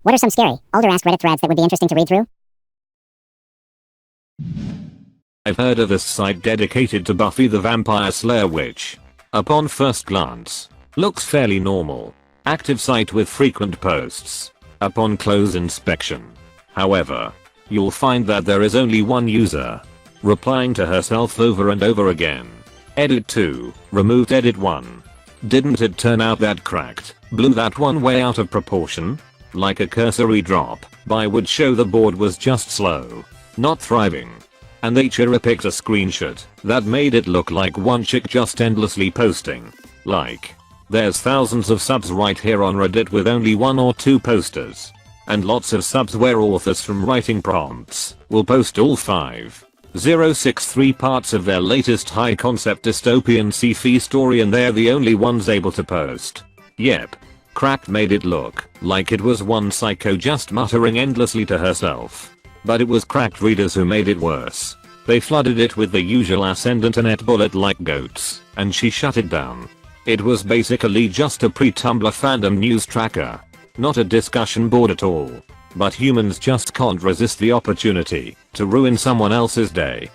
What are some scary, older Ask Reddit threads that would be interesting to read through? I've heard of this site dedicated to Buffy the Vampire Slayer, which, upon first glance, looks fairly normal. Active site with frequent posts. Upon close inspection, however, you'll find that there is only one user, replying to herself over and over again. Edit 2, removed edit 1. Didn't it turn out that cracked, blew that one way out of proportion? Like a cursory drop by would show the board was just slow, not thriving. And they cherry-picked a screenshot that made it look like one chick just endlessly posting. Like, there's thousands of subs right here on Reddit with only 1 or 2 posters. And lots of subs where authors from writing prompts will post all 5,063 parts of their latest high concept dystopian sci-fi story, and they're the only ones able to post. Yep. Cracked made it look like it was one psycho just muttering endlessly to herself. But it was cracked readers who made it worse. They flooded it with the usual ascendant internet bullet like goats, and she shut it down. It was basically just a pre-Tumblr fandom news tracker. Not a discussion board at all. But humans just can't resist the opportunity to ruin someone else's day.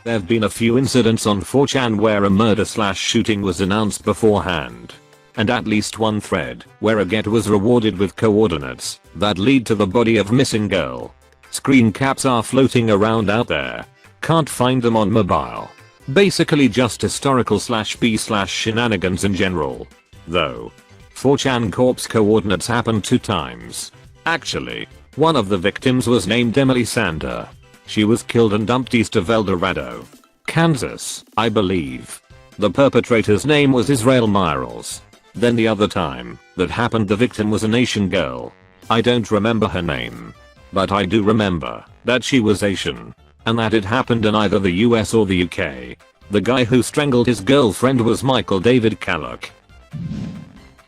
There've been a few incidents on 4chan where a murder/shooting was announced beforehand. And at least one thread where a get was rewarded with coordinates that lead to the body of missing girl. Screen caps are floating around out there. Can't find them on mobile. Basically just historical/b/shenanigans in general. Though, 4chan corpse coordinates happened 2 times. Actually, one of the victims was named Emily Sander. She was killed and dumped east of El Dorado, Kansas, I believe. The perpetrator's name was Israel Miles. Then the other time that happened, the victim was an Asian girl. I don't remember her name. But I do remember that she was Asian. And that it happened in either the US or the UK. The guy who strangled his girlfriend was Michael David Kalloch.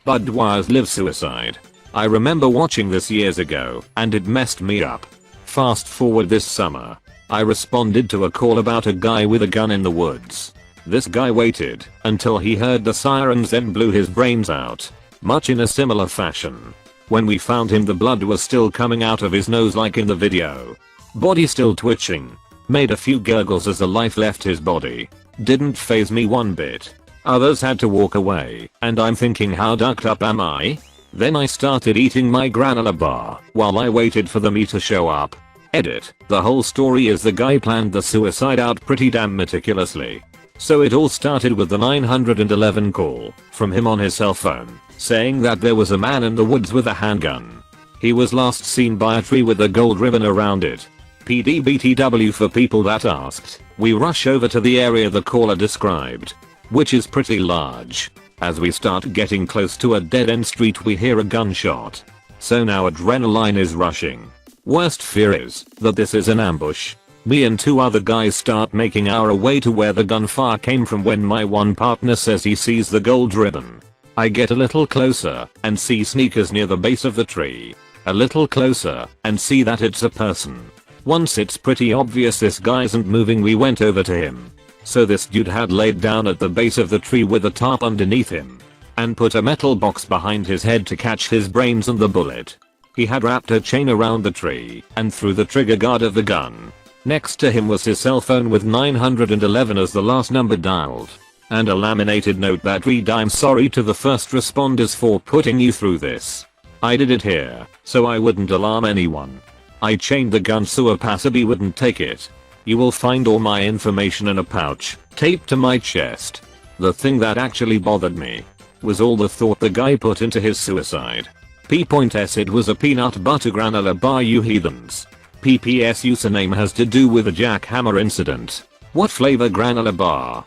Bud Dwyer's live suicide. I remember watching this years ago and it messed me up. Fast forward this summer. I responded to a call about a guy with a gun in the woods. This guy waited until he heard the sirens, then blew his brains out. Much in a similar fashion. When we found him, the blood was still coming out of his nose like in the video. Body still twitching. Made a few gurgles as the life left his body. Didn't faze me one bit. Others had to walk away, and I'm thinking, how ducked up am I? Then I started eating my granola bar while I waited for the meat to show up. Edit. The whole story is the guy planned the suicide out pretty damn meticulously. So it all started with the 911 call from him on his cell phone saying that there was a man in the woods with a handgun. He was last seen by a tree with a gold ribbon around it. PDBTW for people that asked. We rush over to the area the caller described, which is pretty large. As we start getting close to a dead-end street, we hear a gunshot. So now adrenaline is rushing. Worst fear is that this is an ambush. Me and 2 other guys start making our way to where the gunfire came from when my one partner says he sees the gold ribbon. I get a little closer and see sneakers near the base of the tree. A little closer and see that it's a person. Once it's pretty obvious this guy isn't moving, we went over to him. So this dude had laid down at the base of the tree with a tarp underneath him and put a metal box behind his head to catch his brains and the bullet. He had wrapped a chain around the tree and through the trigger guard of the gun. Next to him was his cell phone with 911 as the last number dialed. And a laminated note that read, "I'm sorry to the first responders for putting you through this. I did it here so I wouldn't alarm anyone. I chained the gun so a passerby wouldn't take it. You will find all my information in a pouch taped to my chest." The thing that actually bothered me was all the thought the guy put into his suicide. P.S. It was a peanut butter granola bar, you heathens. PPS username has to do with the jackhammer incident. What flavor granola bar?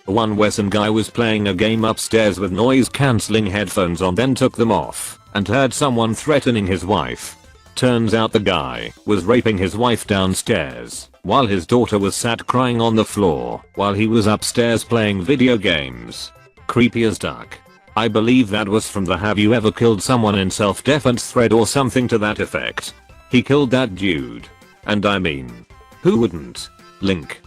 One Wesson guy was playing a game upstairs with noise cancelling headphones on, then took them off and heard someone threatening his wife. Turns out the guy was raping his wife downstairs while his daughter was sat crying on the floor while he was upstairs playing video games. Creepy as duck. I believe that was from the "have you ever killed someone in self-defense" thread or something to that effect. He killed that dude. And I mean, who wouldn't? Link.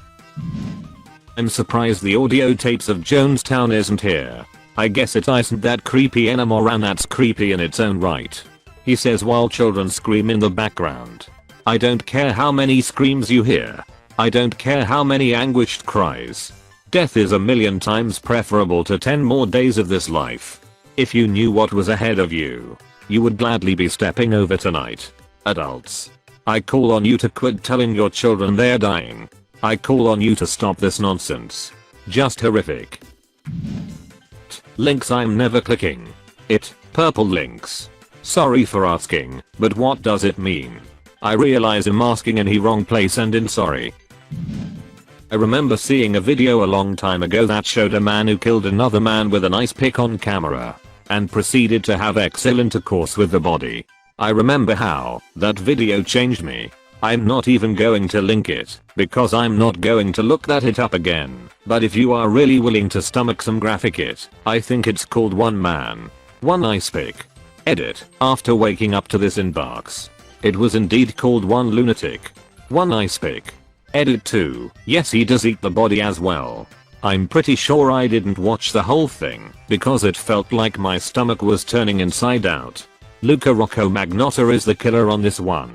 I'm surprised the audio tapes of Jonestown isn't here. I guess it isn't that creepy anymore, and that's creepy in its own right. He says while children scream in the background. I don't care how many screams you hear. I don't care how many anguished cries. Death is a million times preferable to 10 more days of this life. If you knew what was ahead of you, you would gladly be stepping over tonight. Adults, I call on you to quit telling your children they're dying. I call on you to stop this nonsense. Just horrific. Links I'm never clicking. Purple links. Sorry for asking, but what does it mean? I realize I'm asking in the wrong place and in sorry. I remember seeing a video a long time ago that showed a man who killed another man with an ice pick on camera and proceeded to have sexual intercourse with the body. I remember how that video changed me. I'm not even going to link it because I'm not going to look it up again, but if you are really willing to stomach some graphic I think it's called One Man, One Ice Pick. Edit. After waking up to this inbox, it was indeed called One Lunatic, One Ice Pick. Edit 2. Yes, he does eat the body as well. I'm pretty sure I didn't watch the whole thing because it felt like my stomach was turning inside out. Luca Rocco Magnotta is the killer on this one.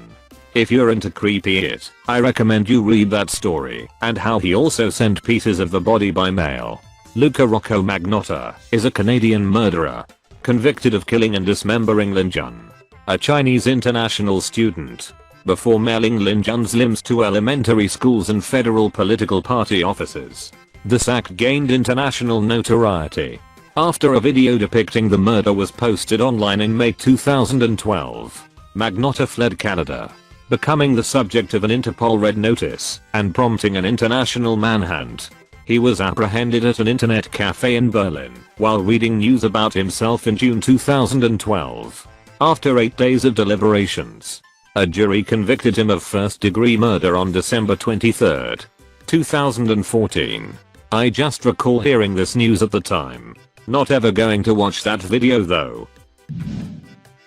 If you're into creepy I recommend you read that story and how he also sent pieces of the body by mail. Luca Rocco Magnotta is a Canadian murderer convicted of killing and dismembering Lin Jun, a Chinese international student, before mailing Lin Jun's limbs to elementary schools and federal political party offices. This act gained international notoriety after a video depicting the murder was posted online in May 2012. Magnotta fled Canada, becoming the subject of an Interpol red notice and prompting an international manhunt. He was apprehended at an internet cafe in Berlin while reading news about himself in June 2012. After 8 days of deliberations, a jury convicted him of first-degree murder on December 23, 2014. I just recall hearing this news at the time. Not ever going to watch that video though.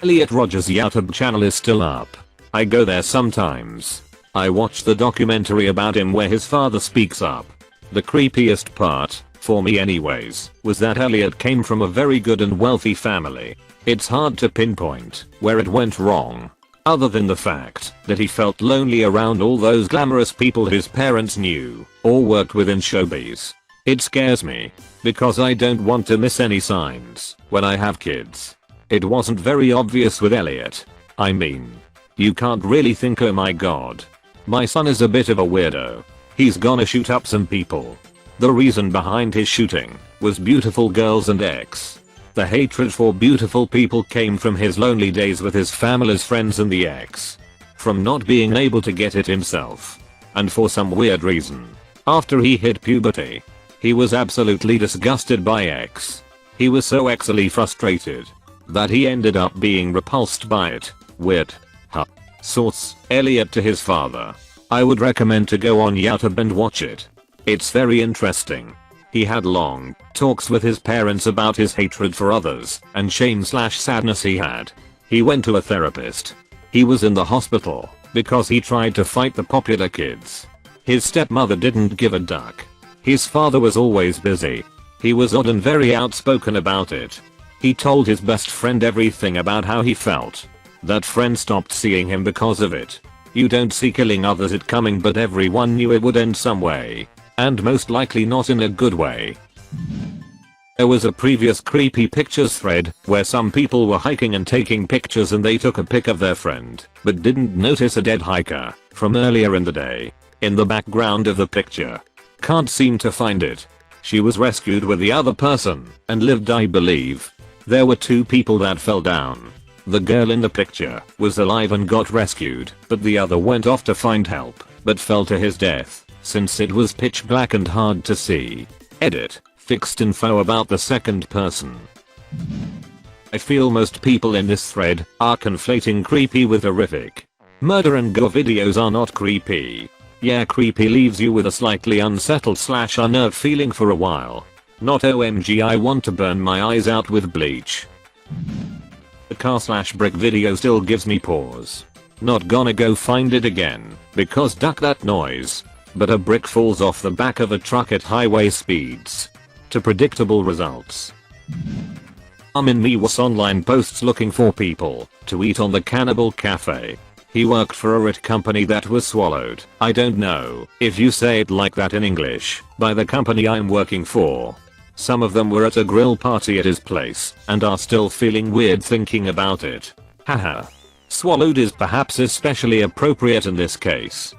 Elliot Rogers' YouTube channel is still up. I go there sometimes. I watch the documentary about him where his father speaks up. The creepiest part, for me anyways, was that Elliot came from a very good and wealthy family. It's hard to pinpoint where it went wrong, other than the fact that he felt lonely around all those glamorous people his parents knew or worked with in showbiz. It scares me because I don't want to miss any signs when I have kids. It wasn't very obvious with Elliot. I mean, you can't really think, oh my god, my son is a bit of a weirdo. He's gonna shoot up some people. The reason behind his shooting was beautiful girls and ex. The hatred for beautiful people came from his lonely days with his family's friends and the ex. From not being able to get it himself. And for some weird reason, after he hit puberty, he was absolutely disgusted by ex. He was so exily frustrated that he ended up being repulsed by it. Weird. Huh. Source: Elliot to his father. I would recommend to go on YouTube and watch it. It's very interesting. He had long talks with his parents about his hatred for others and shame/sadness he had. He went to a therapist. He was in the hospital because he tried to fight the popular kids. His stepmother didn't give a duck. His father was always busy. He was odd and very outspoken about it. He told his best friend everything about how he felt. That friend stopped seeing him because of it. You don't see killing others it coming, but everyone knew it would end some way. And most likely not in a good way. There was a previous creepy pictures thread where some people were hiking and taking pictures and they took a pic of their friend but didn't notice a dead hiker from earlier in the day in the background of the picture. Can't seem to find it. She was rescued with the other person and lived, I believe. There were 2 people that fell down. The girl in the picture was alive and got rescued, but the other went off to find help but fell to his death since it was pitch black and hard to see. Edit. Fixed info about the second person. I feel most people in this thread are conflating creepy with horrific. Murder and gore videos are not creepy. Yeah, creepy leaves you with a slightly unsettled/unnerved feeling for a while. Not OMG I want to burn my eyes out with bleach. The car/brick video still gives me pause. Not gonna go find it again because duck that noise. But a brick falls off the back of a truck at highway speeds. To predictable results. Armin Me was online posts looking for people to eat on the Cannibal Cafe. He worked for a RIT company that was swallowed. I don't know if you say it like that in English, by the company I'm working for. Some of them were at a grill party at his place and are still feeling weird thinking about it. Haha. Swallowed is perhaps especially appropriate in this case.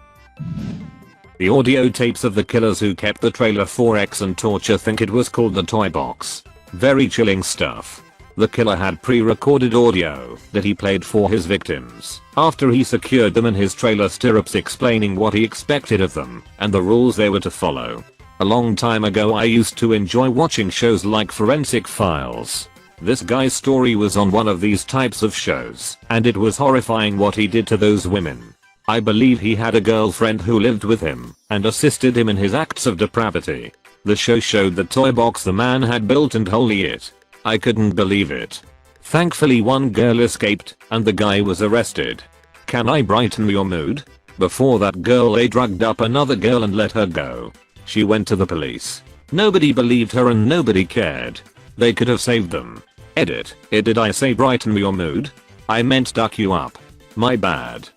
The audio tapes of the killers who kept the trailer for X and torture think it was called the Toybox. Very chilling stuff. The killer had pre-recorded audio that he played for his victims after he secured them in his trailer stirrups, explaining what he expected of them and the rules they were to follow. A long time ago I used to enjoy watching shows like Forensic Files. This guy's story was on one of these types of shows, and it was horrifying what he did to those women. I believe he had a girlfriend who lived with him and assisted him in his acts of depravity. The show showed the toy box the man had built and holy it. I couldn't believe it. Thankfully one girl escaped and the guy was arrested. Can I brighten your mood? Before that girl drugged up another girl and let her go. She went to the police. Nobody believed her and nobody cared. They could have saved them. Edit. Did I say brighten your mood? I meant duck you up. My bad.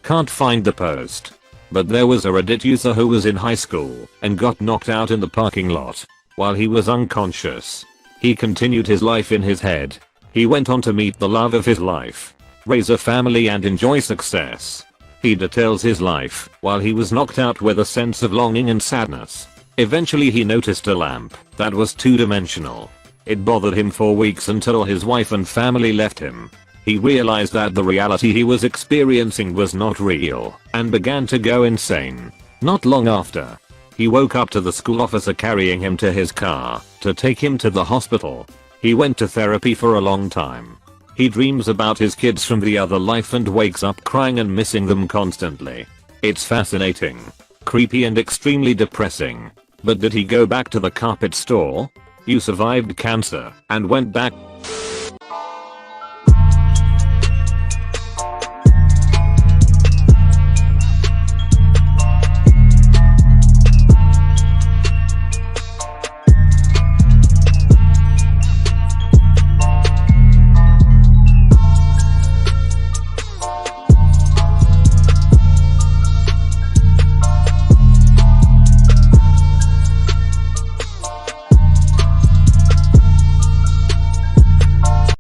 Can't find the post. But there was a Reddit user who was in high school and got knocked out in the parking lot while he was unconscious. He continued his life in his head. He went on to meet the love of his life, raise a family and enjoy success. He details his life while he was knocked out with a sense of longing and sadness. Eventually he noticed a lamp that was two-dimensional. It bothered him for weeks until his wife and family left him. He realized that the reality he was experiencing was not real and began to go insane. Not long after, he woke up to the school officer carrying him to his car to take him to the hospital. He went to therapy for a long time. He dreams about his kids from the other life and wakes up crying and missing them constantly. It's fascinating, creepy and extremely depressing. But did he go back to the carpet store? You survived cancer and went back